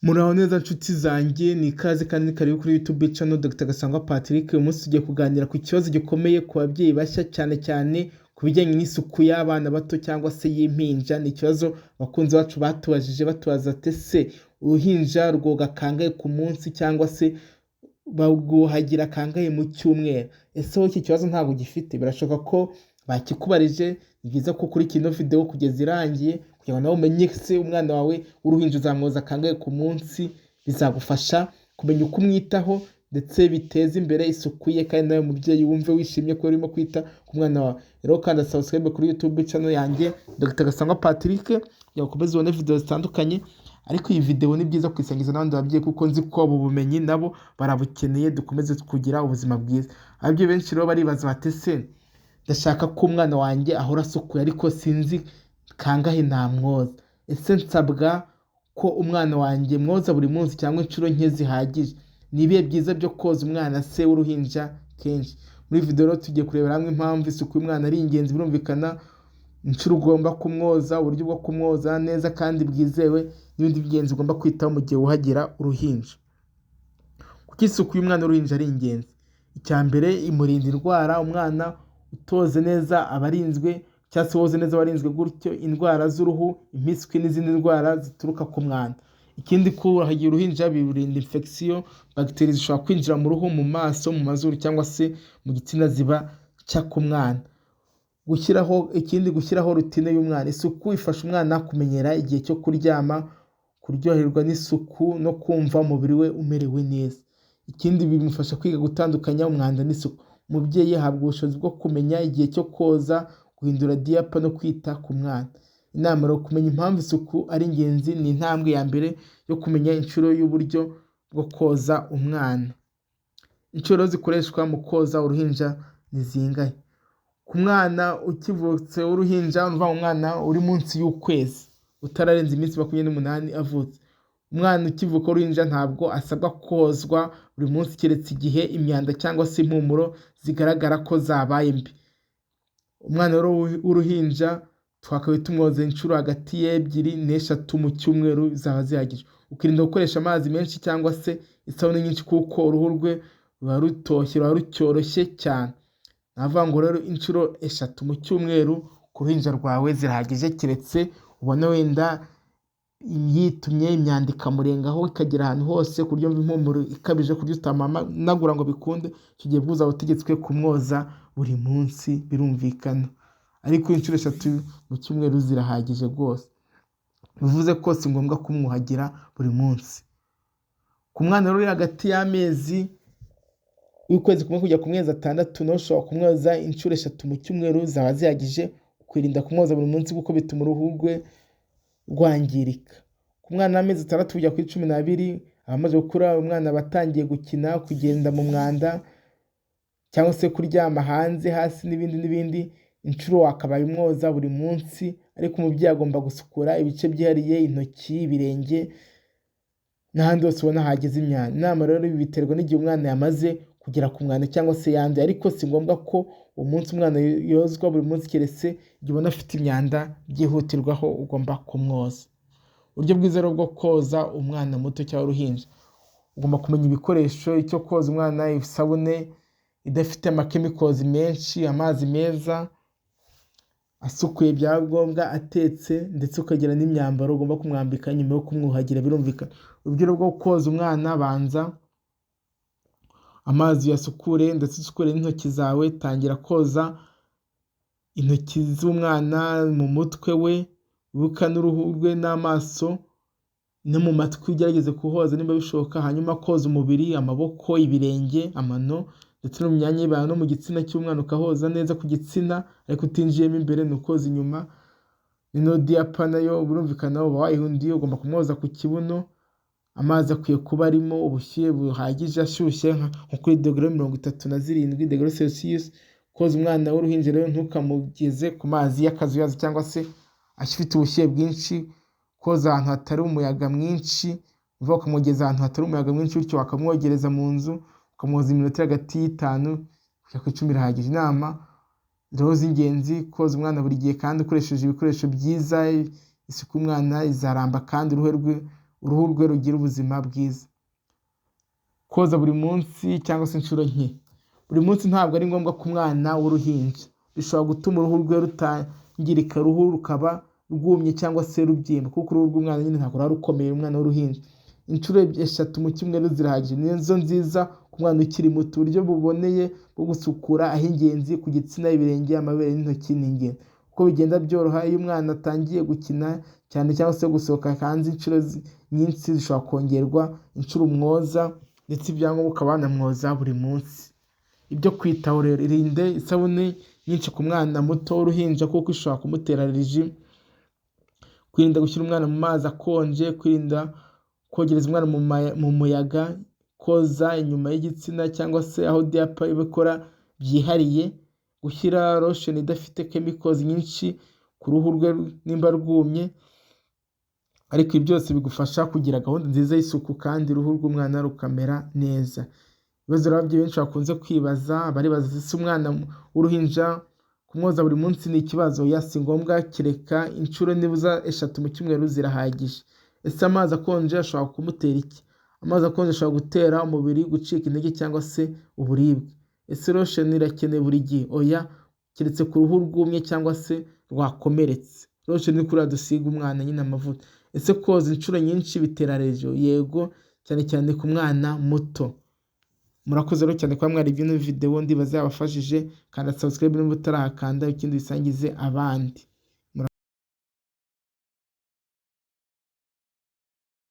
Muraho neza nshuti zanjye, ni ikaze kandi ni karibu kuri YouTube channel Dr. Gasangwa Patrick. Uyu munsi tugiye kuganira ku kibazo gikomeye ku babyeyi bashya, cyane cyane ku bijyanye n'isuku y'abana bato cyangwa se y'impinja. Ni ikibazo abakunzi bacu batubajije batubaza ati ese uruhinja rwoga kangahe ku munsi cyangwa se barwuhagira kangahe mu cyumweru? Ese wowe iki kibazo ntabwo gifite? Birashoboka ko bakikubarije. Ni byiza ko ukurikira ino video kugeza irangiye kugira ngo nawe umenye se umwana wawe w'uruhinja uzamwoza kangahe ku munsi. Bizagufasha kumenya uko umwitaho ndetse biteza imbere isuku ye, kandi nawe mubyeyi wumve wishimye ko urimo kwita ku mwana wawe. Rero kanda subscribe kuri YouTube channel yanjye Dr. Gasangwa Patrick kugira ngo ukomeze ubone video zitandukanye. Ariko iyi video ni byiza kuyisangiza n'abandi babyeyi kuko nzi ko ubu bumenyi nabo barabukeneye, dukomeze kugira ubuzima bwiza. Ababyeyi benshi rero baribaza bati ese ndashaka ko umwana wanjye ahora asukuye ariko sinzi kangahe namwoza. Ese nsabwa ko umwana wanjye mwoza buri munsi cyangwa inshuro nke zihagije? Ni ibihe byiza byo koza umwana se w'uruhinja kenshi? Muri video rero tugiye kurebera hamwe impamvu isuku y'umwana ari ingenzi. Birumvikana inshuro ugomba kumwoza, uburyo bwo kumwoza neza kandi bwizewe, n'ibindi by'ingenzi ugomba kwitaho mu gihe wuhagira uruhinja. Kuko isuku y'umwana w'uruhinja ari ingenzi. Icya mbere, imurinda indwara. Umwana utoze neza abarinzwe, cyangwa se woze neza abarinzwe gutyo indwara z'uruhu, impiswi n'izindi ndwara zituruka ku mwanda. Ikindi, kuhagira uruhinja birurinda infection, bagiteri zishobora kwinjira mu ruhu, mu maso, mu mazuru cyangwa se mu gitsina ziba cya ku mwana. Gushyiraho rutine y'umwana. Isuku ifasha umwana kumenyera igihe cyo kuryama, kuryoherwa n'isuku no kumva umubiri we umerewe neza. Ikindi, bimufasha kwiga gutandukanya umwanda n'isuku. Umubyeyi yahabwa ubushobozi bwo kumenya igihe cyo koza, guhindura diaper no kwita ku mwana. Inama rero, kumenya impamvu isuku ari ingenzi ni intambwe ya mbere yo kumenya inshuro y'uburyo bwo koza umwana. Inshuro zikoreshwa mu koza uruhinja ni zingahe? Ku mwana ukivutse w'uruhinja, uva mu mwana uri munsi y'ukwezi, utararenza iminsi 28 avutse. Umwana ukivuka w'uruhinja ntabwo asabwa kozwa buri munsi keretse igihe imyanda cyangwa se impumuro zigaragara ko zabaye mbi. Umwana w'uruhinja twakabaye tumwoza inshuro hagati y'ebyiri n'eshatu mu cyumweru zaba zihagije. Ukirinda gukoresha amazi menshi cyangwa se isabune nyinshi kuko uruhu rwe ruba rucyoroshye cyane. Navuga ngo rero inshuro 3 mu cyumweru ku ruhinja rwawe zirahagije, keretse ubona wenda yitumye imyanda ikamurengaho ikagera ahantu hose ku buryo impumuro ikabije ku buryo utamanagura ngo bikunde. Icyo gihe bwuza utegetswe kumwoza buri munsi, birumvikana. Ariko inshuro 3 mu cyumweru zirahagije rwose. Bivuze ko si ngombwa kumwuhagira buri munsi. Ku mwana rero uri hagati y'amezi y'ukwezi kumwe kujya ku mezi 6 nawe ushobora kumwoza inshuro 3 mu cyumweru zaba zihagije. Ukwirinda kumwoza buri munsi kuko bituma uruhu rwe rwangirika. Ku mwana w'amezi 6 kujya kuri 12 abamaze gukura, umwana batangiye gukina, kugenda mu mwanda cyangwa se kuryama hanze hasi n'ibindi, inshuro wakabaye umwoza buri munsi. Ariko umubyeyi agomba gusukura ibice byihariye, intoki, ibirenge n'ahandi hose ubona hageze imyanda. Inama rero ibi biterwa n'igihe umwana yamaze kugera ku mwanda cyangwa se yanduye, ariko si ngombwa ko uwo munsi umwana yozwa buri munsi keretse igihe ubona afite imyanda byihutirwaho ugomba kumwoza. Uburyo bwiza rero bwo koza umwana muto cyangwa uruhinja: ugomba kumenya ibikoresho, icyo koza umwana, isabune idafite amakemikozi menshi, amazi meza asukuye bya ngombwa atetse, ndetse ukagira n'imyambaro ugomba kumwambika nyuma yo kumwuhagira. Birumvikana. Uburyo bwo koza umwana: banza amazi yasukure ndetse usukure n'intoki zawe. Tangira koza intoki z'umwana mu mutwe we, wibuka n'uruhu rwe n'amaso no mu matwi ugerageze kuhoza niba bishoboka. Hanyuma koza umubiri, amaboko, ibirenge, amano ndetse no mu myanya y'ibanga no mu gitsina cy'umwana ukahoza neza ku gitsina ariko utinjiyemo imbere. Ni ukoza inyuma. Ino diaper nayo birumvikana uba wayihundiye, ugomba kumwoza ku kibuno. Amazi akwiye kuba arimo ubushyuhe buhagije, ashyushye nko kuri dogere 37 degere Celsius. Koza umwana w'uruhinja rero ntukamugeze ku mazi y'akazuyazi cyangwa se afite ubushyuhe bwinshi. Koza ahantu hatari umuyaga mwinshi, uvuga ukamugeza ahantu hatari umuyaga mwinshi, bityo wakamwogereza mu nzu ukamwoza iminota hagati y'5 kujya ku 10 irahagije. Inama rero z'ingenzi: koza umwana buri gihe kandi ukoresheje ibikoresho byiza. Isuku y'umwana izaramba kandi uruhu rwe uruhu rwe rugira ubuzima bwiza. Koza buri munsi cyangwa se inshuro nke. Buri munsi ntabwo ari ngombwa ku mwana w'uruhinja, bishobora gutuma uruhu rwe rutangirika, uruhu rukaba rwumye cyangwa se rubyimba, kuko uruhu rw'umwana nyine ntabwo ruba rukomeye, umwana w'uruhinja. Inshuro 3 mu cyumweru zirahagije, nizo nziza ku mwana ukiri muto. Uburyo buboneye bwo gusukura ah'ingenzi ku gitsina, ibirenge, amabere n'intoki ni ingenzi. Uko bigenda byoroha iyo umwana atangiye gukina cyane cyangwa se gusohoka hanze, inshuro nyinshi zishobora kongerwa inshuro umwoza, ndetse ibyangombwa ukaba wanamwoza buri munsi. Ibyo kwitaho rero, irinde isabune nyinshi ku mwana muto w'uruhinja kuko ishobora kumutera allergie. Kwirinda gushyira umwana mu mazi akonje, kwirinda kogereza umwana mu muyaga, koza inyuma y'igitsina cyangwa se aho diaper ibikora byihariye, gushyira lotion idafite chemicals nyinshi ku ruhu rwe nimba rwumye. Ariko ibi byose bigufasha kugira gahunda nziza y'isuku kandi uruhu rw'umwana rukamera neza. Ibibazo ababyeyi benshi bakunze kwibaza, baribaza ese umwana w'uruhinja kumwoza buri munsi ni ikibazo? Oya, si ngombwa, kereka inshuro nibuza 3 mu cyumweru zirahagije. Ese amazi akonje ashobora kumutera iki? Amazi akonje ashobora gutera umubiri gucika intege cyangwa se uburibwe. Ese lotion irakenewe buri gihe? Oya, keretse ku ruhu rwumye cyangwa se rwakomeretse. Lotion ni kuriya dusiga umwana nyine amavuta. Ese koza inshuro nyinshi bitera allergie? Yego, cyane cyane ku mwana muto. Murakoze rero cyane kuba mwaribye ino video, ndibaza yabafashije. Kanda subscribe niba utarakanda, ikindi bisangize abandi.